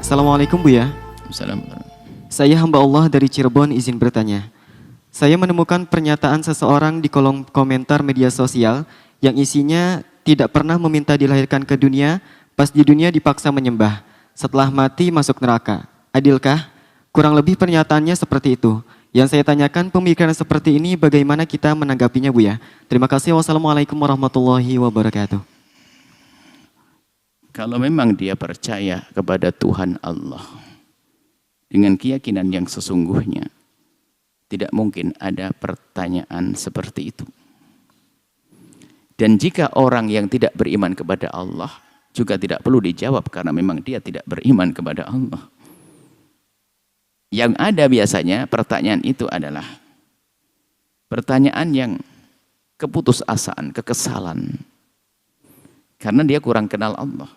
Assalamualaikum Buya. Assalamualaikum. Saya hamba Allah dari Cirebon izin bertanya. Saya menemukan pernyataan seseorang di kolom komentar media sosial yang isinya tidak pernah meminta dilahirkan ke dunia, pas di dunia dipaksa menyembah, setelah mati masuk neraka. Adilkah? Kurang lebih pernyataannya seperti itu. Yang saya tanyakan, pemikiran seperti ini bagaimana kita menanggapinya Buya? Terima kasih. Wassalamualaikum warahmatullahi wabarakatuh. Kalau memang dia percaya kepada Tuhan Allah dengan keyakinan yang sesungguhnya, tidak mungkin ada pertanyaan seperti itu. Dan jika orang yang tidak beriman kepada Allah juga tidak perlu dijawab karena memang dia tidak beriman kepada Allah. Yang ada biasanya pertanyaan itu adalah pertanyaan yang keputusasaan, kekesalan. Karena dia kurang kenal Allah.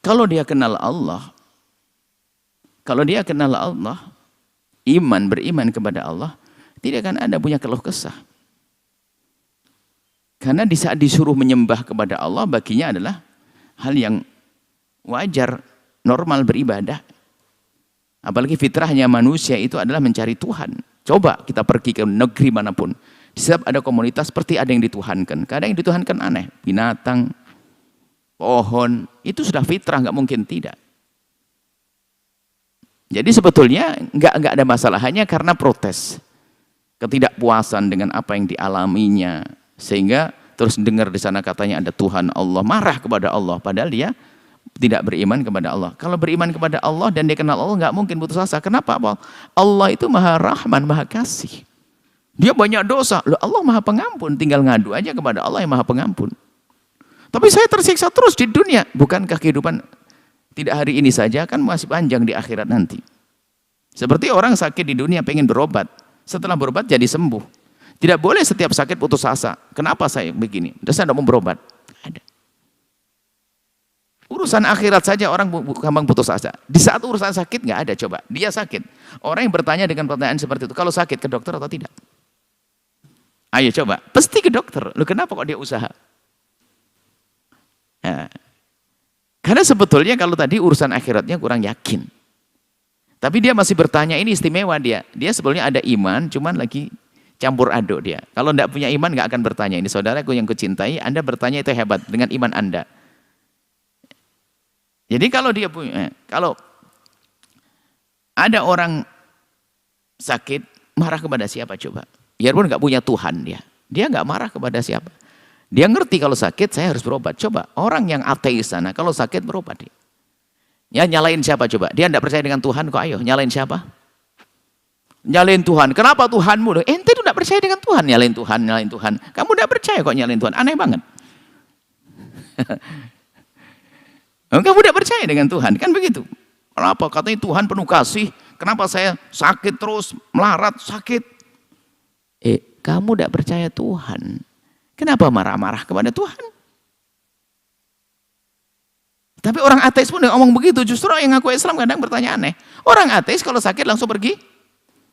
Kalau dia kenal Allah, beriman kepada Allah, tidak akan ada punya keluh kesah. Karena di saat disuruh menyembah kepada Allah, baginya adalah hal yang wajar, normal beribadah. Apalagi fitrahnya manusia itu adalah mencari Tuhan. Coba kita pergi ke negeri manapun. Di setiap ada komunitas seperti ada yang dituhankan. Kadang yang dituhankan aneh. Binatang, pohon, itu sudah fitrah, nggak mungkin tidak. Jadi sebetulnya nggak ada masalah, hanya karena protes. Ketidakpuasan dengan apa yang dialaminya. Sehingga terus dengar di sana katanya ada Tuhan Allah. Marah kepada Allah. Padahal dia tidak beriman kepada Allah. Kalau beriman kepada Allah dan dia kenal Allah, nggak mungkin putus asa. Kenapa? Allah itu maha rahman, maha kasih. Dia banyak dosa. Loh, Allah maha pengampun. Tinggal ngadu aja kepada Allah yang maha pengampun. Tapi saya tersiksa terus di dunia. Bukankah kehidupan tidak hari ini saja, kan masih panjang di akhirat nanti. Seperti orang sakit di dunia pengen berobat. Setelah berobat jadi sembuh. Tidak boleh setiap sakit putus asa. Kenapa saya begini? Saya tidak mau berobat. Ada. Urusan akhirat saja orang gampang putus asa. Di saat urusan sakit nggak ada, coba. Dia sakit. Orang yang bertanya dengan pertanyaan seperti itu, kalau sakit ke dokter atau tidak? Ayo coba, pasti ke dokter. Loh, kenapa kok dia usaha? Nah, karena sebetulnya kalau tadi urusan akhiratnya kurang yakin. Tapi dia masih bertanya, ini istimewa dia. Dia sebetulnya ada iman, cuman lagi campur aduk dia. Kalau tidak punya iman nggak akan bertanya. Ini saudaraku yang kucintai, Anda bertanya itu hebat dengan iman Anda. Jadi kalau dia punya, kalau ada orang sakit, marah kepada siapa coba? Biarpun nggak punya Tuhan dia nggak marah kepada siapa. Dia ngerti kalau sakit saya harus berobat. Coba orang yang ateis sana kalau sakit berobat dia. Ya nyalain siapa coba? Dia tidak percaya dengan Tuhan kok, ayo nyalain siapa? Nyalain Tuhan. Kenapa Tuhanmu? Ente itu tidak percaya dengan Tuhan, nyalain Tuhan. Kamu tidak percaya kok nyalain Tuhan? Aneh banget. Kamu tidak percaya dengan Tuhan, kan begitu? Kenapa? Katanya Tuhan penuh kasih. Kenapa saya sakit terus, melarat, sakit? Kamu tidak percaya Tuhan. Kenapa marah-marah kepada Tuhan? Tapi orang ateis pun ngomong begitu. Justru yang ngaku Islam kadang bertanya aneh. Orang ateis kalau sakit langsung pergi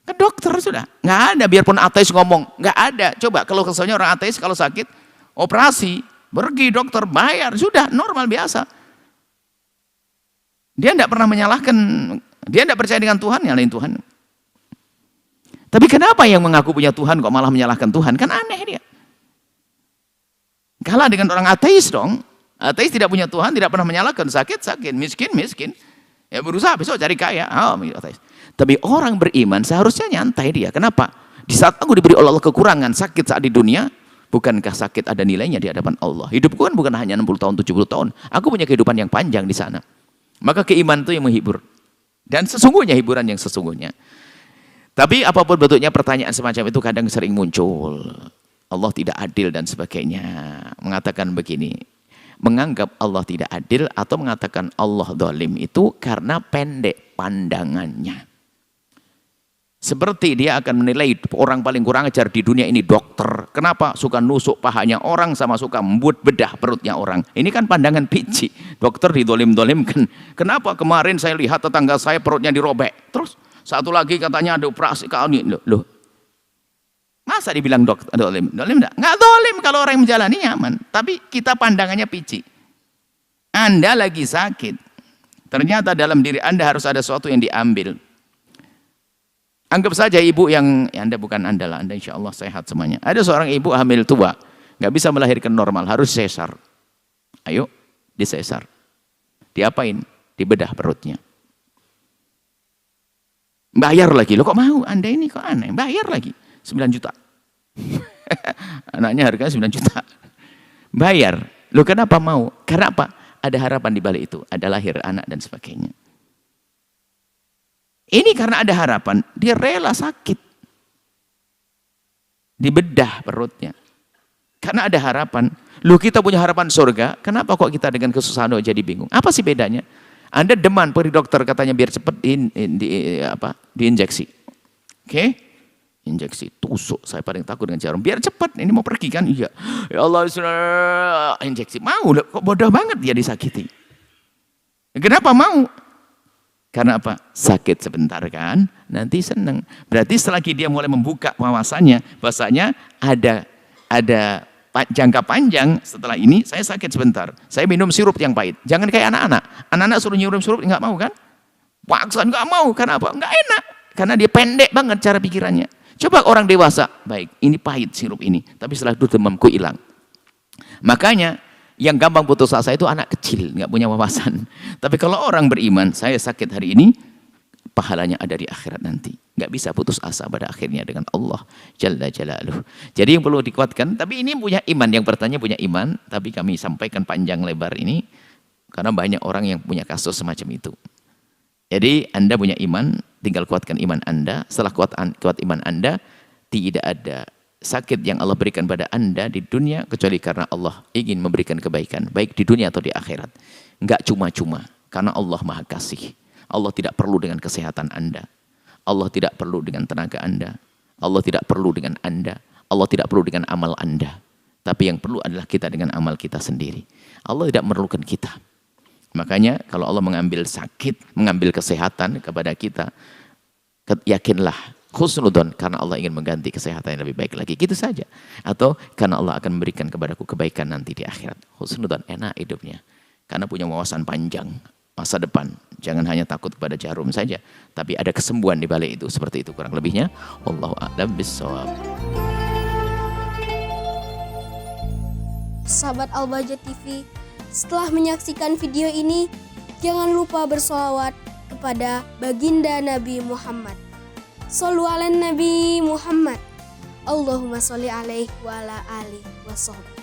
ke dokter sudah. Nggak ada, biarpun ateis ngomong. Nggak ada. Coba kalau keselnya orang ateis kalau sakit, operasi, pergi dokter, bayar. Sudah, normal, biasa. Dia tidak pernah menyalahkan, dia tidak percaya dengan Tuhan, nyalain Tuhan. Tapi kenapa yang mengaku punya Tuhan kok malah menyalahkan Tuhan? Kan aneh dia. Kalah dengan orang ateis dong. Ateis tidak punya Tuhan, tidak pernah menyalahkan. Sakit, miskin. Ya berusaha besok cari kaya. Ateis. Tapi orang beriman seharusnya nyantai dia. Kenapa? Di saat aku diberi oleh Allah kekurangan, sakit saat di dunia, bukankah sakit ada nilainya di hadapan Allah? Hidupku kan bukan hanya 60 tahun, 70 tahun. Aku punya kehidupan yang panjang di sana. Maka keimanan itu yang menghibur. Dan sesungguhnya hiburan yang sesungguhnya. Tapi apapun bentuknya pertanyaan semacam itu kadang sering muncul. Allah tidak adil dan sebagainya. Mengatakan begini. Menganggap Allah tidak adil atau mengatakan Allah zalim itu karena pendek pandangannya. Seperti dia akan menilai orang paling kurang ajar di dunia ini dokter. Kenapa? Suka nusuk pahanya orang sama suka membuat bedah perutnya orang. Ini kan pandangan pici. Dokter didolim-dolimkan. Kenapa kemarin saya lihat tetangga saya perutnya dirobek. Terus satu lagi katanya ada operasi. Loh. Masa dibilang dokter dolim? Dolim enggak? Enggak dolim kalau orang yang menjalani nyaman. Tapi kita pandangannya pici. Anda lagi sakit. Ternyata dalam diri Anda harus ada sesuatu yang diambil. Anggap saja ibu yang, ya Anda bukan Anda lah, Anda insya Allah sehat semuanya. Ada seorang ibu hamil tua, nggak bisa melahirkan normal, harus sesar. Ayo, disesar. Diapain? Dibedah perutnya. Bayar lagi, lo kok mau? Anda ini kok aneh, bayar lagi. 9 juta. Anaknya harganya 9 juta. Bayar. Lo kenapa mau? Karena apa? Ada harapan di balik itu, ada lahir anak dan sebagainya. Ini karena ada harapan, dia rela sakit. Dibedah perutnya. Karena ada harapan. Lu kita punya harapan surga, kenapa kok kita dengan kesusahan jadi bingung? Apa sih bedanya? Anda demam, pergi dokter katanya biar cepat diinjeksi. Oke? Injeksi, tusuk. Saya paling takut dengan jarum. Biar cepat, ini mau pergi kan? Iya. Ya Allah, injeksi. Mau, kok bodoh banget dia disakiti. Kenapa mau? Karena apa? Sakit sebentar kan, nanti seneng. Berarti selagi dia mulai membuka wawasannya, bahasanya ada jangka panjang setelah ini saya sakit sebentar. Saya minum sirup yang pahit. Jangan kayak anak-anak. Anak-anak suruh nyium sirup nggak mau kan? Paksa nggak mau. Karena apa? Nggak enak. Karena dia pendek banget cara pikirannya. Coba orang dewasa, baik, ini pahit sirup ini, tapi setelah itu demamku hilang. Makanya yang gampang putus asa itu anak kecil, nggak punya wawasan. Tapi kalau orang beriman, saya sakit hari ini, pahalanya ada di akhirat nanti. Nggak bisa putus asa pada akhirnya dengan Allah Jalla Jalaluh. Jadi yang perlu dikuatkan, tapi ini punya iman, yang bertanya punya iman, tapi kami sampaikan panjang lebar ini, karena banyak orang yang punya kasus semacam itu. Jadi Anda punya iman, tinggal kuatkan iman Anda. Setelah kuat iman Anda, tidak ada sakit yang Allah berikan pada Anda di dunia kecuali karena Allah ingin memberikan kebaikan, baik di dunia atau di akhirat. Enggak cuma-cuma, karena Allah Maha Kasih. Allah tidak perlu dengan kesehatan Anda. Allah tidak perlu dengan tenaga Anda. Allah tidak perlu dengan Anda. Allah tidak perlu dengan amal Anda. Tapi yang perlu adalah kita dengan amal kita sendiri. Allah tidak memerlukan kita. Makanya kalau Allah mengambil sakit, mengambil kesehatan kepada kita, yakinlah husnudon karena Allah ingin mengganti kesehatan yang lebih baik lagi, gitu saja. Atau karena Allah akan memberikan kepadaku kebaikan nanti di akhirat. Husnudon, enak hidupnya. Karena punya wawasan panjang masa depan. Jangan hanya takut kepada jarum saja, tapi ada kesembuhan di balik itu. Seperti itu kurang lebihnya. Wallahu a'lam bishawab. Sahabat Al-Bahjah TV, setelah menyaksikan video ini, jangan lupa bersolawat kepada baginda Nabi Muhammad. Shollu ala Nabi Muhammad. Allahumma sholli alaihi wa ala alihi wa sahbihi.